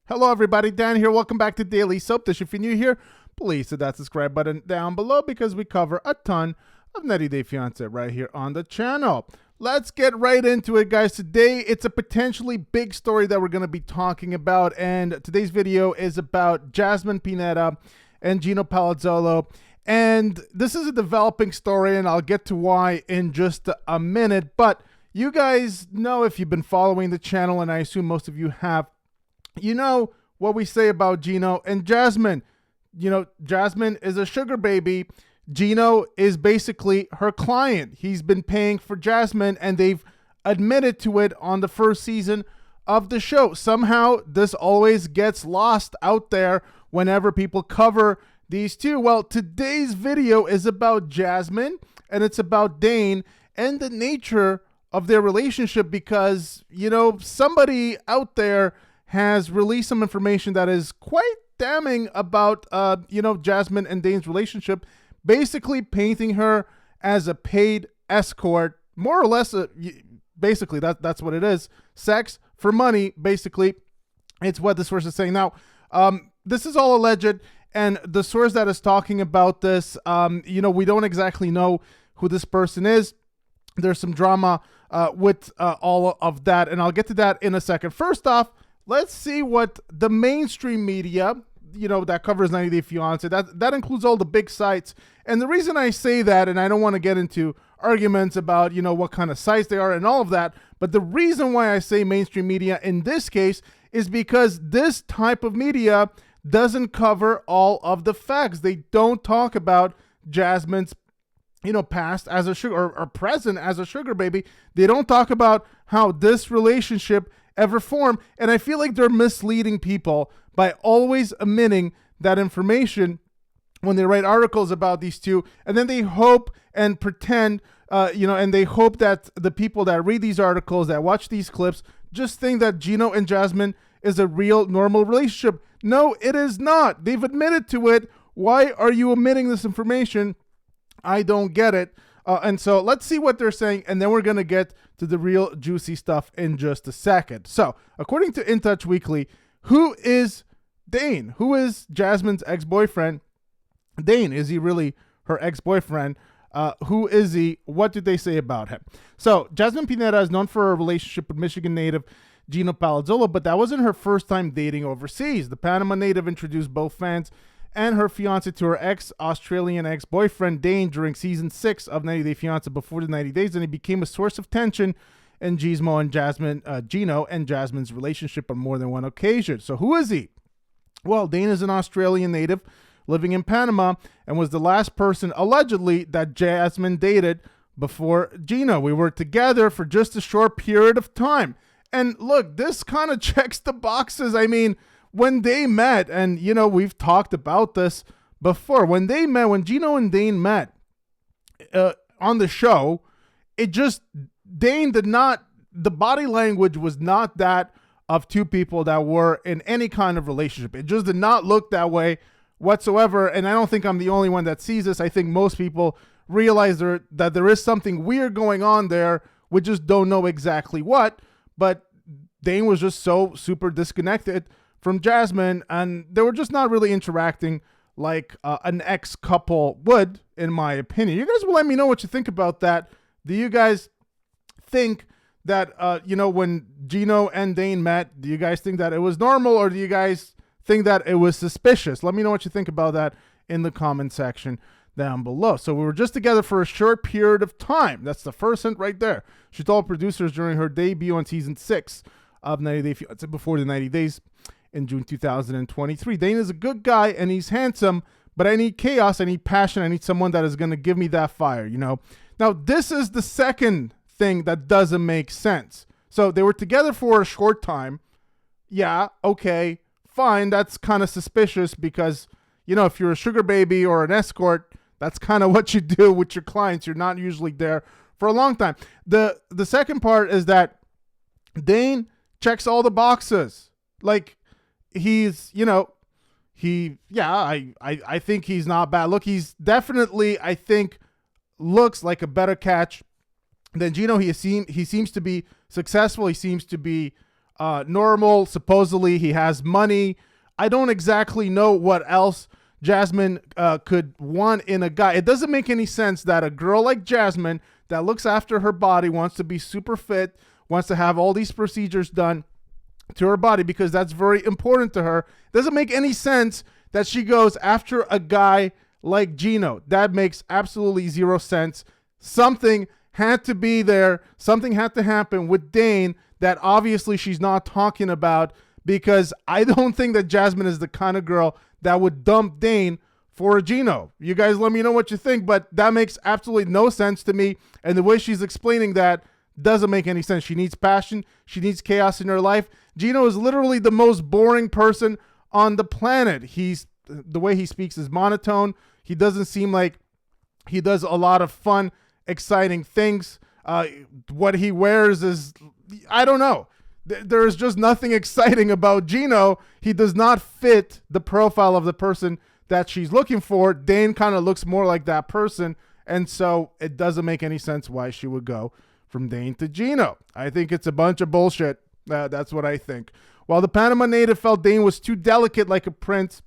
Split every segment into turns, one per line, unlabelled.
Hello everybody, Dan here. Welcome back to Daily Soap Dish. If you're new here, please hit that subscribe button down below because we cover a ton of 90 Day Fiancé right here on the channel. Let's get right into it, guys. Today, it's a potentially big story that we're going to be talking about, and today's video is about Jasmine Pineda and Gino Palazzolo. And this is a developing story, and I'll get to why in just a minute. But you guys know, if you've been following the channel, and I assume most of you have, you know what we say about Gino and Jasmine. You know, Jasmine is a sugar baby. Gino is basically her client. He's been paying for Jasmine, and they've admitted to it on the first season of the show. Somehow, this always gets lost out there whenever people cover these two. Well, today's video is about Jasmine, and it's about Dane and the nature of their relationship because, you know, somebody out there has released some information that is quite damning about, Jasmine and Dane's relationship, basically painting her as a paid escort, more or less. Basically, that's what it is. Sex for money, basically. It's what the source is saying. Now, this is all alleged, and the source that is talking about this, we don't exactly know who this person is. There's some drama with all of that, and I'll get to that in a second. First off, let's see what the mainstream media, that covers 90 Day Fiancé, that includes all the big sites. And the reason I say that, and I don't want to get into arguments about, what kind of sites they are and all of that, but the reason why I say mainstream media in this case is because this type of media doesn't cover all of the facts. They don't talk about Jasmine's, past as a sugar or present as a sugar baby. They don't talk about how this relationship ever form, and I feel like they're misleading people by always omitting that information when they write articles about these two, and then they hope and pretend, and they hope that the people that read these articles, that watch these clips, just think that Gino and Jasmine is a real normal relationship. No, it is not. They've admitted to it. Why are you omitting this information? I don't get it. And so let's see what they're saying, and then we're going to get to the real juicy stuff in just a second. So, according to In Touch Weekly, who is Dane? Who is Jasmine's ex-boyfriend? Dane, is he really her ex-boyfriend? Who is he? What did they say about him? So, Jasmine Pineda is known for her relationship with Michigan native Gino Palazzolo, but that wasn't her first time dating overseas. The Panama native introduced both fans and her fiance to her ex-Australian ex-boyfriend Dane during season 6 of 90 Day Fiancé before the 90 days, and it became a source of tension in Gino and Jasmine's relationship on more than one occasion. So who is he? Well, Dane is an Australian native living in Panama and was the last person, allegedly, that Jasmine dated before Gino. We were together for just a short period of time. And look, this kind of checks the boxes. I mean, when they met, and we've talked about this before, when Gino and Dane met on the show, Dane did not, the body language was not that of two people that were in any kind of relationship. It just did not look that way whatsoever, and I don't think I'm the only one that sees this. I think most people realize that there is something weird going on there. We just don't know exactly what, but Dane was just so super disconnected from Jasmine, and they were just not really interacting like an ex-couple would, in my opinion. You guys will let me know what you think about that. Do you guys think that, when Gino and Dane met, do you guys think that it was normal, or do you guys think that it was suspicious? Let me know what you think about that in the comment section down below. So we were just together for a short period of time. That's the first hint right there. She told producers during her debut on season 6 of 90 Day Fiancé before the 90 days in June 2023. Dane is a good guy and he's handsome, but I need chaos, I need passion, I need someone that is going to give me that fire, Now, this is the second thing that doesn't make sense. So they were together for a short time. Yeah, okay, fine. That's kind of suspicious because, if you're a sugar baby or an escort, that's kind of what you do with your clients. You're not usually there for a long time. The second part is that Dane checks all the boxes. Like, he's, I think he's not bad. Look, he's definitely, I think, looks like a better catch than Gino. He seems to be successful. He seems to be normal. Supposedly he has money. I don't exactly know what else Jasmine could want in a guy. It doesn't make any sense that a girl like Jasmine that looks after her body, wants to be super fit, wants to have all these procedures done to her body because that's very important to her. It doesn't make any sense that she goes after a guy like Gino. That makes absolutely zero sense. Something had to be there. Something had to happen with Dane that obviously she's not talking about, because I don't think that Jasmine is the kind of girl that would dump Dane for a Gino. You guys let me know what you think, but that makes absolutely no sense to me. And the way she's explaining that doesn't make any sense. She needs passion. She needs chaos in her life. Gino is literally the most boring person on the planet. The way he speaks is monotone. He doesn't seem like he does a lot of fun, exciting things. What he wears is, I don't know. There's just nothing exciting about Gino. He does not fit the profile of the person that she's looking for. Dane kind of looks more like that person, and so it doesn't make any sense why she would go from Dane to Gino. I think it's a bunch of bullshit. That's what I think. While the Panama native felt Dane was too delicate like a prince,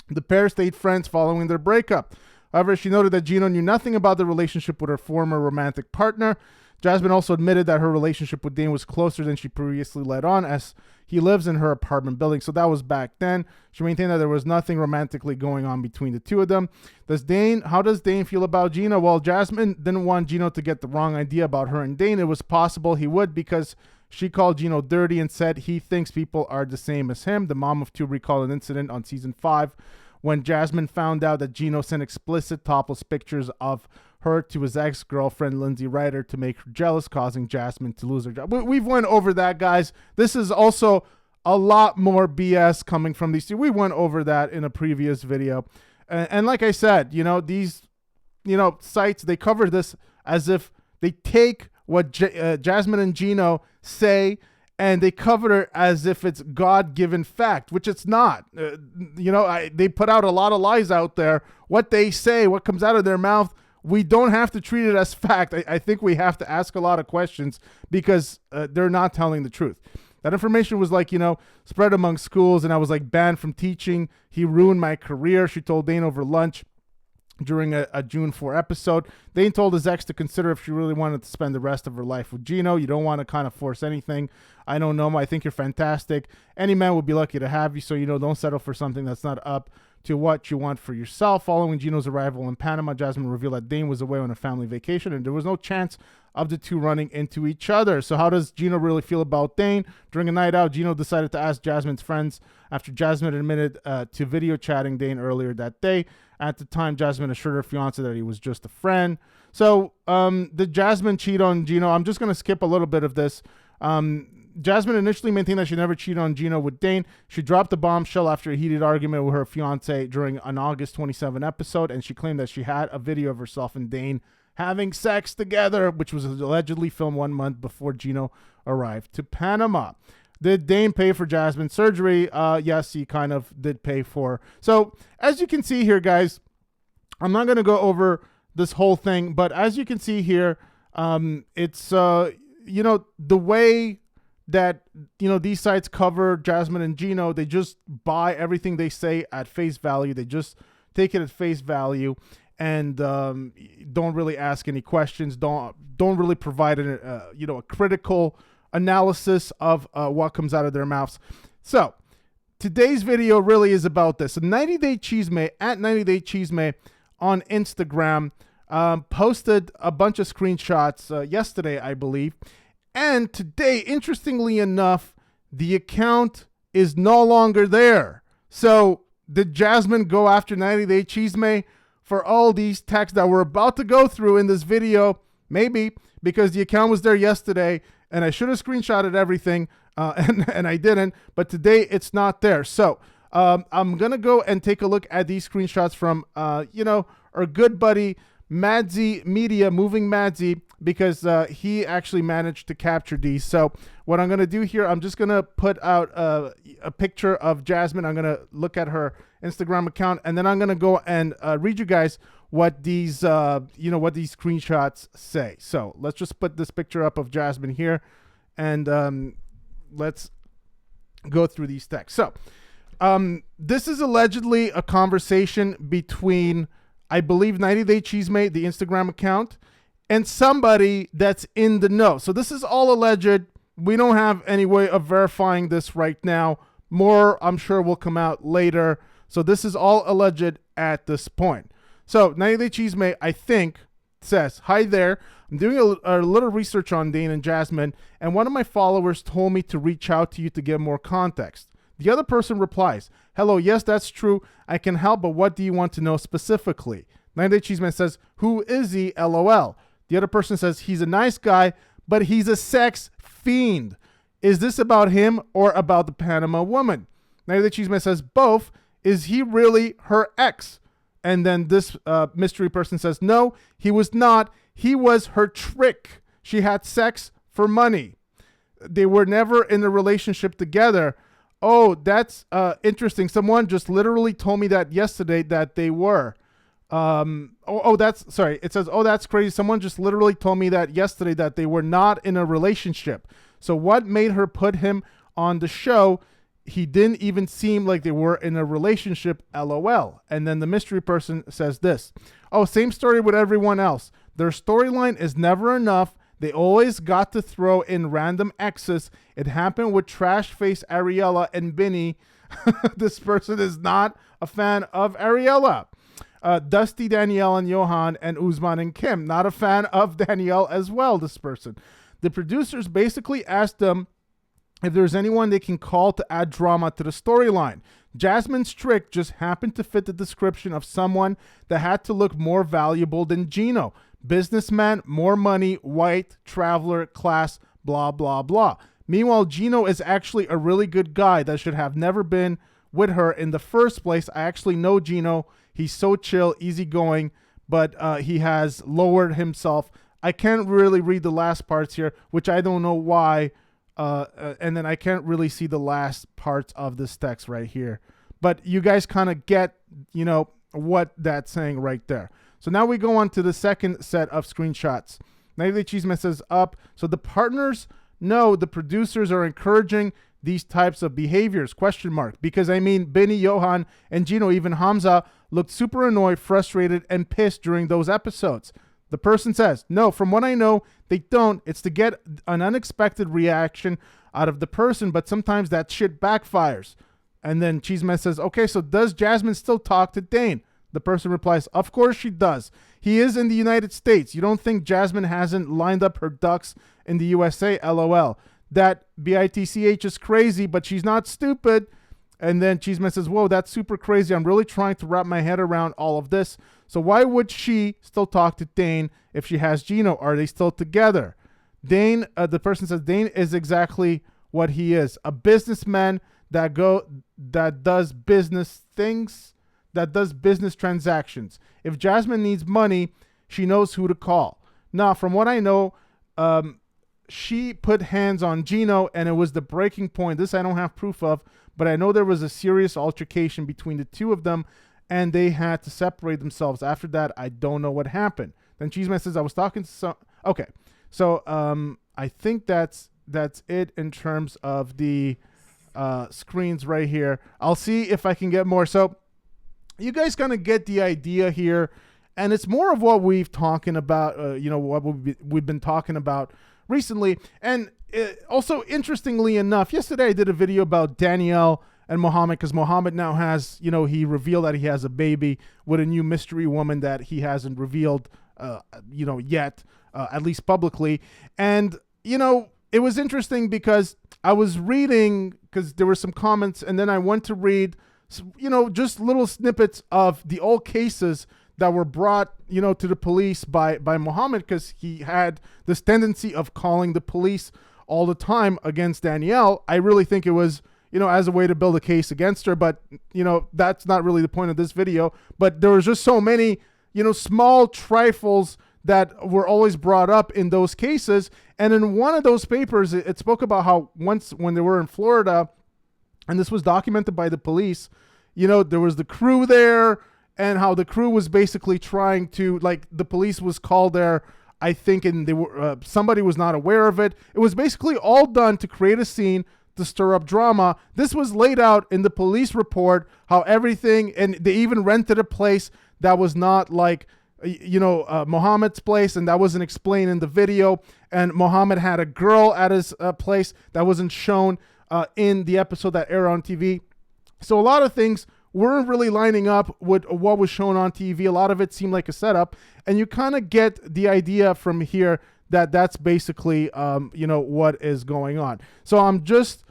the pair stayed friends following their breakup. However, she noted that Gino knew nothing about the relationship with her former romantic partner. Jasmine also admitted that her relationship with Dane was closer than she previously let on, as he lives in her apartment building. So that was back then. She maintained that there was nothing romantically going on between the two of them. How does Dane feel about Gino? Well, Jasmine didn't want Gino to get the wrong idea about her and Dane. It was possible he would, because she called Gino dirty and said he thinks people are the same as him. The mom of two recalled an incident on season 5 when Jasmine found out that Gino sent explicit topless pictures of her to his ex-girlfriend Lindsay Ryder to make her jealous, causing Jasmine to lose her job. We've went over that, guys. This is also a lot more BS coming from these two. We went over that in a previous video. And like I said, these, sites, they cover this as if they take what Jasmine and Gino say and they cover it as if it's God-given fact, which it's not. They put out a lot of lies out there. What they say, what comes out of their mouth, we don't have to treat it as fact. I think we have to ask a lot of questions because they're not telling the truth. That information was spread among schools, and I was banned from teaching. He ruined my career, she told Dane over lunch during a June 4 episode. Dane told his ex to consider if she really wanted to spend the rest of her life with Gino. You don't want to kind of force anything. I don't know. I think you're fantastic. Any man would be lucky to have you, so don't settle for something that's not up to what you want for yourself. Following Gino's arrival in Panama, Jasmine revealed that Dane was away on a family vacation and there was no chance of the two running into each other. So how does Gino really feel about Dane? During a night out, Gino decided to ask Jasmine's friends after Jasmine admitted to video chatting Dane earlier that day. At the time, Jasmine assured her fiancé that he was just a friend. So did Jasmine cheat on Gino? I'm just going to skip a little bit of this. Jasmine initially maintained that she never cheated on Gino with Dane. She dropped the bombshell after a heated argument with her fiancé during an August 27 episode, and she claimed that she had a video of herself and Dane having sex together, which was allegedly filmed 1 month before Gino arrived to Panama. Did Dane pay for Jasmine's surgery? Yes, he kind of did pay for. So as you can see here, guys, I'm not going to go over this whole thing, but as you can see here, it's, the way that, these sites cover Jasmine and Gino, they just buy everything they say at face value. They just take it at face value and don't really ask any questions. Don't really provide a critical analysis of what comes out of their mouths. So today's video really is about this. 90 Day Chisme at 90 Day Chisme on Instagram posted a bunch of screenshots yesterday, I believe. And today, interestingly enough, the account is no longer there. So did Jasmine go after 90 Day Chisme for all these texts that we're about to go through in this video? Maybe, because the account was there yesterday and I should have screenshotted everything and I didn't. But today it's not there. So I'm going to go and take a look at these screenshots from, our good buddy Madsy Media, Moving Madsy, because he actually managed to capture these. So what I'm going to do here, I'm just going to put out a picture of Jasmine. I'm going to look at her Instagram account, and then I'm going to go and read you guys what these, what these screenshots say. So let's just put this picture up of Jasmine here, and let's go through these texts. So this is allegedly a conversation between, I believe, 90 Day Cheesemate, the Instagram account, and somebody that's in the know. So this is all alleged. We don't have any way of verifying this right now. More, I'm sure, will come out later. So this is all alleged at this point. So 90 Day Cheesemate, I think, says, "Hi there. I'm doing a little research on Dane and Jasmine, and one of my followers told me to reach out to you to get more context." The other person replies, "Hello, yes, that's true. I can help, but what do you want to know specifically?" 90 Day Cheeseman says, "Who is he? LOL." The other person says, "He's a nice guy, but he's a sex fiend. Is this about him or about the Panama woman?" 90 Day Cheeseman says, "Both. Is he really her ex?" And then this mystery person says, "No, he was not. He was her trick. She had sex for money. They were never in a relationship together." Oh, that's interesting. Someone just literally told me that yesterday that they were. It says, "Oh, that's crazy. Someone just literally told me that yesterday that they were not in a relationship. So what made her put him on the show? He didn't even seem like they were in a relationship, LOL." And then the mystery person says this, "Oh, same story with everyone else. Their storyline is never enough. They always got to throw in random exes. It happened with Trash Face Ariella and Binny." This person is not a fan of Ariella. Dusty, Danielle, and Johan, and Uzman and Kim. Not a fan of Danielle as well, this person. The producers basically asked them if there's anyone they can call to add drama to the storyline. Jasmine's trick just happened to fit the description of someone that had to look more valuable than Gino. Businessman, more money, white, traveler, class, blah, blah, blah. Meanwhile, Gino is actually a really good guy that should have never been with her in the first place. I actually know Gino. He's so chill, easygoing, but he has lowered himself. I can't really read the last parts here, which I don't know why. And then I can't really see the last parts of this text right here. But you guys kind of get, what that's saying right there. So now we go on to the second set of screenshots. 90 Day Cheeseman says, "Up. So the partners know the producers are encouraging these types of behaviors, ? Because Benny, Johan, and Gino, even Hamza, looked super annoyed, frustrated, and pissed during those episodes." The person says, "No, from what I know, they don't. It's to get an unexpected reaction out of the person, but sometimes that shit backfires." And then Cheeseman says, "Okay, so does Jasmine still talk to Dane?" The person replies, "Of course she does. He is in the United States. You don't think Jasmine hasn't lined up her ducks in the USA? LOL. That bitch is crazy, but she's not stupid." And then Cheeseman says, "Whoa, that's super crazy. I'm really trying to wrap my head around all of this. So why would she still talk to Dane if she has Gino? Are they still together?" Dane, the person says, "Dane is exactly what he is. A businessman that does business things, that does business transactions. If Jasmine needs money, she knows who to call. Now, from what I know, she put hands on Gino, and it was the breaking point. This I don't have proof of, but I know there was a serious altercation between the two of them, and they had to separate themselves. After that, I don't know what happened." Then Cheeseman says, "I was talking to some..." Okay, so I think that's it in terms of the screens right here. I'll see if I can get more. So you guys kind of get the idea here, and it's more of what we've talking about, what we've been talking about recently. And also, interestingly enough, yesterday I did a video about Danielle and Mohammed, because Mohammed now has, he revealed that he has a baby with a new mystery woman that he hasn't revealed, yet, at least publicly. And, it was interesting because I was reading, because there were some comments, and then I went to read, just little snippets of the old cases that were brought, to the police by Mohammed, because he had this tendency of calling the police all the time against Danielle. I really think it was, as a way to build a case against her, but, that's not really the point of this video. But there was just so many, small trifles that were always brought up in those cases. And in one of those papers, it spoke about how once when they were in Florida, and this was documented by the police, there was the crew there, and how the crew was basically trying to, the police was called there, I think, and they were somebody was not aware of it. It was basically all done to create a scene to stir up drama. This was laid out in the police report, how everything, and they even rented a place that was not like, Mohammed's place, and that wasn't explained in the video. And Mohammed had a girl at his place that wasn't shown in the episode that aired on TV. So a lot of things weren't really lining up with what was shown on TV. A lot of it seemed like a setup, and you kind of get the idea from here that that's basically, what is going on. So I'm just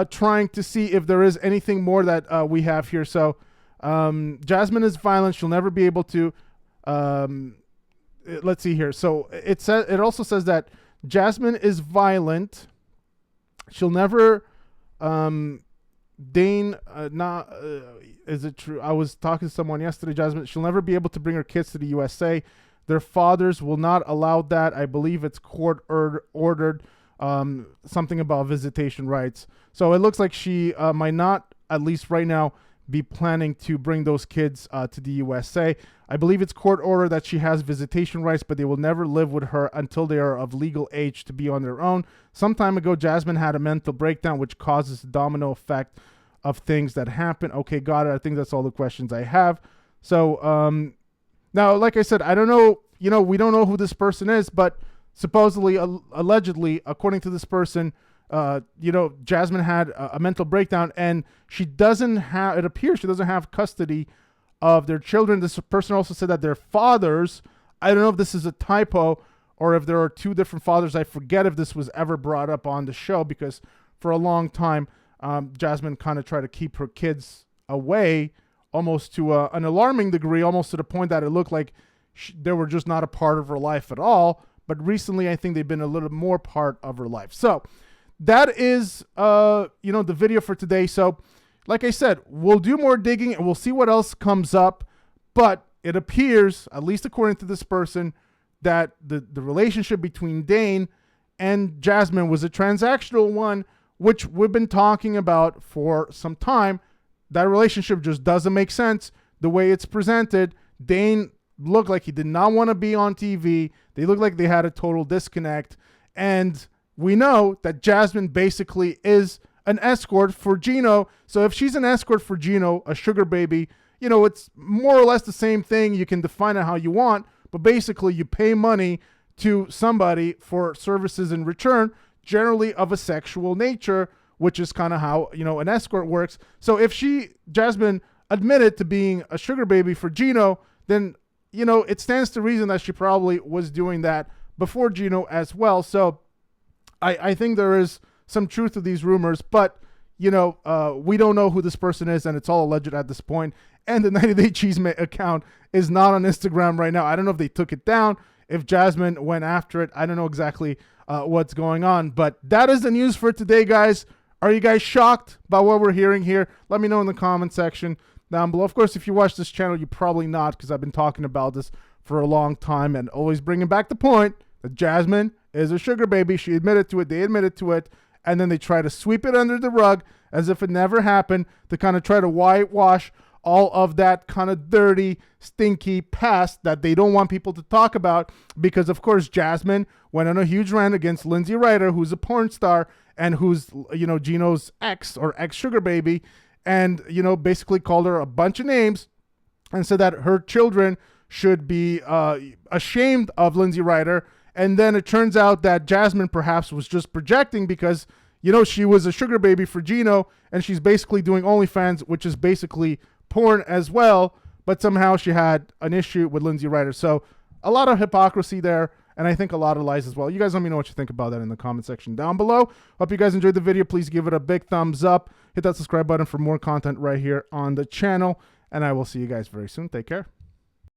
trying to see if there is anything more that we have here. So Jasmine is violent. She'll never be able to, let's see here. So it also says that Jasmine is violent. She'll never, Dane, is it true? I was talking to someone yesterday, Jasmine. She'll never be able to bring her kids to the USA. Their fathers will not allow that. I believe it's court ordered, something about visitation rights. So it looks like she might not, at least right now, be planning to bring those kids to the USA. I believe it's court order that she has visitation rights, but they will never live with her until they are of legal age to be on their own. Some time ago, Jasmine had a mental breakdown, which causes a domino effect of things that happen. Okay, got it. I think that's all the questions I have. So now, like I said, I don't know, we don't know who this person is, but supposedly, allegedly, according to this person, Jasmine had a mental breakdown, and it appears she doesn't have custody of their children. This person also said that their fathers, I don't know if this is a typo or if there are two different fathers. I forget if this was ever brought up on the show, because for a long time, Jasmine kind of tried to keep her kids away, almost to an alarming degree, almost to the point that it looked like they were just not a part of her life at all. But recently, I think they've been a little more part of her life. So that is, the video for today. So like I said, we'll do more digging and we'll see what else comes up. But it appears, at least according to this person, that the relationship between Dane and Jasmine was a transactional one, which we've been talking about for some time. That relationship just doesn't make sense the way it's presented. Dane looked like he did not want to be on TV. They looked like they had a total disconnect. And we know that Jasmine basically is an escort for Gino. So if she's an escort for Gino, a sugar baby, it's more or less the same thing. You can define it how you want, but basically you pay money to somebody for services in return, generally of a sexual nature, which is kind of how, an escort works. So if Jasmine admitted to being a sugar baby for Gino, then, it stands to reason that she probably was doing that before Gino as well. So I think there is some truth to these rumors, but, we don't know who this person is, and it's all alleged at this point. And the 90 Day Cheese account is not on Instagram right now. I don't know if they took it down, if Jasmine went after it. I don't know exactly what's going on, but that is the news for today, guys. Are you guys shocked by what we're hearing here? Let me know in the comment section down below. Of course, if you watch this channel, you're probably not, because I've been talking about this for a long time and always bringing back the point that Jasmine is a sugar baby. She admitted to it. They admitted to it. And then they try to sweep it under the rug as if it never happened, to kind of try to whitewash all of that kind of dirty, stinky past that they don't want people to talk about. Because, of course, Jasmine went on a huge rant against Lindsay Ryder, who's a porn star and who's, Gino's ex or ex-sugar baby, and, basically called her a bunch of names and said that her children should be ashamed of Lindsay Ryder. And then it turns out that Jasmine perhaps was just projecting because, she was a sugar baby for Gino, and she's basically doing OnlyFans, which is basically porn as well. But somehow she had an issue with Lindsay Ryder. So a lot of hypocrisy there, and I think a lot of lies as well. You guys let me know what you think about that in the comment section down below. Hope you guys enjoyed the video. Please give it a big thumbs up. Hit that subscribe button for more content right here on the channel. And I will see you guys very soon. Take care.